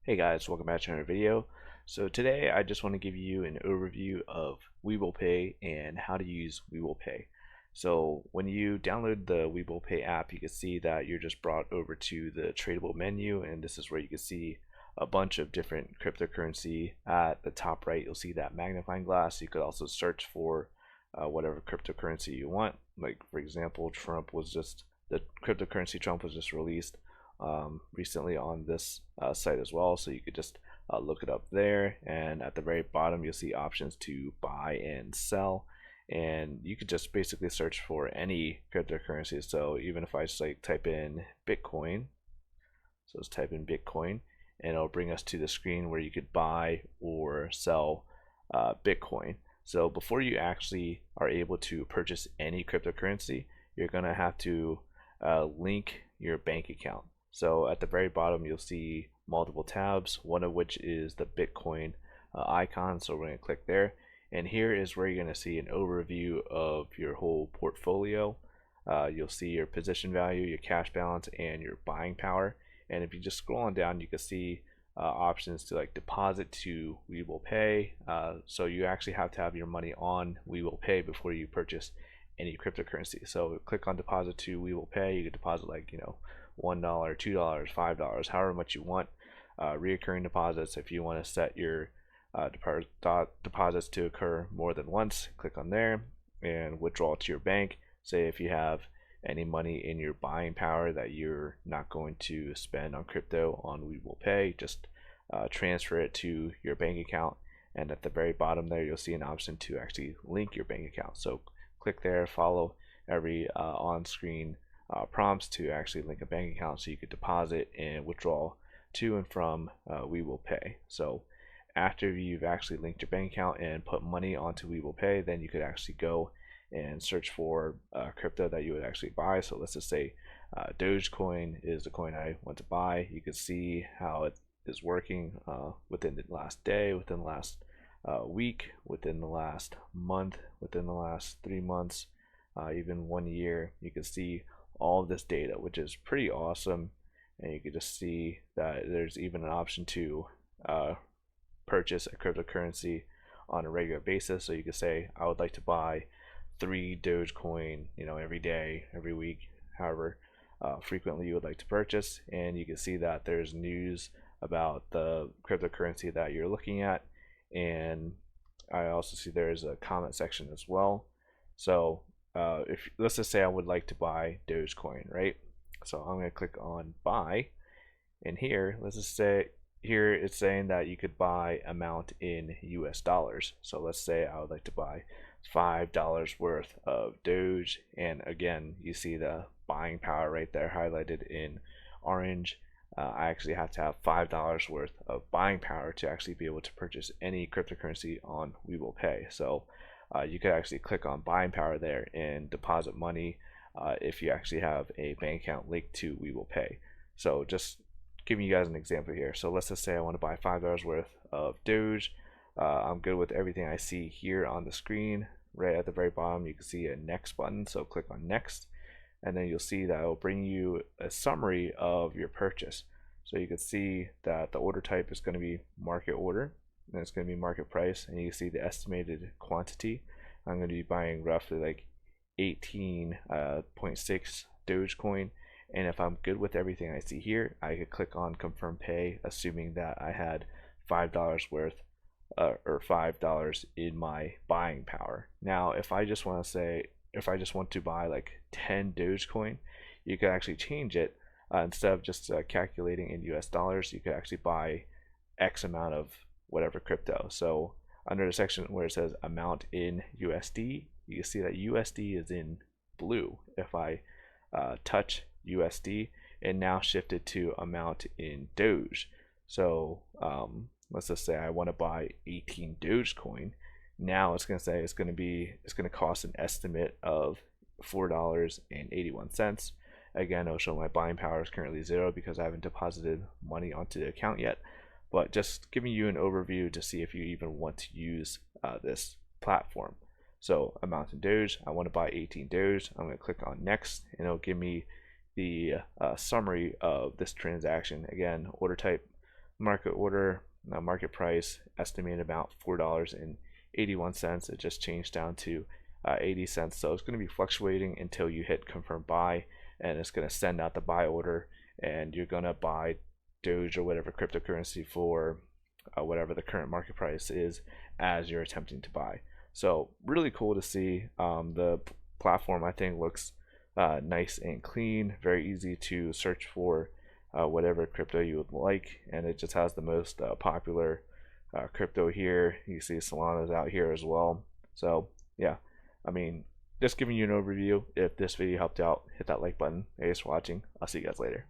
Hey guys, welcome back to another video. So today I just want to give you an overview of WeBull Pay and how to use WeBull Pay. So when you download the WeBull Pay app, you can see that you're just brought over to the tradable menu, and this is where you can see a bunch of different cryptocurrency. At the top right, you'll see that magnifying glass. You could also search for whatever cryptocurrency you want. Like for example, the cryptocurrency Trump was just released recently on this site as well, so you could just look it up there, and at the very bottom you'll see options to buy and sell, and you could just basically search for any cryptocurrency. So even if I just like type in Bitcoin, so let's type in Bitcoin, and it'll bring us to the screen where you could buy or sell Bitcoin. So before you actually are able to purchase any cryptocurrency, you're gonna have to link your bank account. So at the very bottom, you'll see multiple tabs, one of which is the Bitcoin icon. So we're going to click there. And here is where you're going to see an overview of your whole portfolio. You'll see your position value, your cash balance, and your buying power. And if you just scroll on down, you can see options to like deposit to WeBull Pay. So you actually have to have your money on WeBull Pay before you purchase any cryptocurrency. So click on deposit to WeBull Pay. You can deposit like, $1, $2, $5, however much you want. Reoccurring deposits, if you want to set your deposits to occur more than once, click on there. And withdrawal to your bank, say if you have any money in your buying power that you're not going to spend on crypto on WeBull Pay, just transfer it to your bank account. And at the very bottom there, you'll see an option to actually link your bank account. So click there, follow every on-screen prompts to actually link a bank account so you could deposit and withdraw to and from WeBull Pay. So after you've actually linked your bank account and put money onto WeBull Pay, then you could actually go and search for crypto that you would actually buy. So let's just say Dogecoin is the coin I want to buy. You can see how it is working within the last day, within the last week, within the last month, within the last 3 months, even 1 year. You can see all of this data, which is pretty awesome. And you can just see that there's even an option to purchase a cryptocurrency on a regular basis. So you could say I would like to buy 3 Dogecoin, every day, every week, however frequently you would like to purchase. And you can see that there's news about the cryptocurrency that you're looking at, and I also see there's a comment section as well. So if let's just say I would like to buy Dogecoin, right? So I'm going to click on buy, and here let's just say here it's saying that you could buy amount in US dollars. So let's say I would like to buy $5 worth of Doge, and again you see the buying power right there highlighted in orange. I actually have to have $5 worth of buying power to actually be able to purchase any cryptocurrency on WeBull Pay. So you could actually click on buying power there and deposit money if you actually have a bank account linked to WeBull Pay. So just giving you guys an example here. So let's just say I want to buy $5 worth of Doge. I'm good with everything I see here on the screen. Right at the very bottom, you can see a next button. So click on next, and then you'll see that it will bring you a summary of your purchase. So you can see that the order type is going to be market order, and it's going to be market price, and you can see the estimated quantity. I'm going to be buying roughly like 18.6 Dogecoin, and if I'm good with everything I see here, I could click on confirm pay, assuming that I had $5 worth or $5 in my buying power. Now if I just want to buy like 10 Dogecoin, you can actually change it. Instead of just calculating in US dollars, you could actually buy X amount of whatever crypto. So under the section where it says amount in USD, you can see that USD is in blue. If I touch USD, it now shifted to amount in Doge. So let's just say I want to buy 18 Dogecoin. Now it's going to say it's going to cost an estimate of $4.81. Again, it'll show my buying power is currently 0 because I haven't deposited money onto the account yet. But just giving you an overview to see if you even want to use this platform. So amount in Doge, I want to buy 18 Doge. I'm going to click on next, and it'll give me the summary of this transaction. Again, order type market order, market price estimated about $4.81. It just changed down to 80 cents. So it's going to be fluctuating until you hit confirm buy, and it's going to send out the buy order, and you're going to buy Doge or whatever cryptocurrency for whatever the current market price is as you're attempting to buy. So really cool to see. The platform I think looks nice and clean, very easy to search for whatever crypto you would like, and it just has the most popular crypto here. You see Solana's out here as well. So yeah, I mean, just giving you an overview. If this video helped out, hit that like button. Thanks for watching. I'll see you guys later.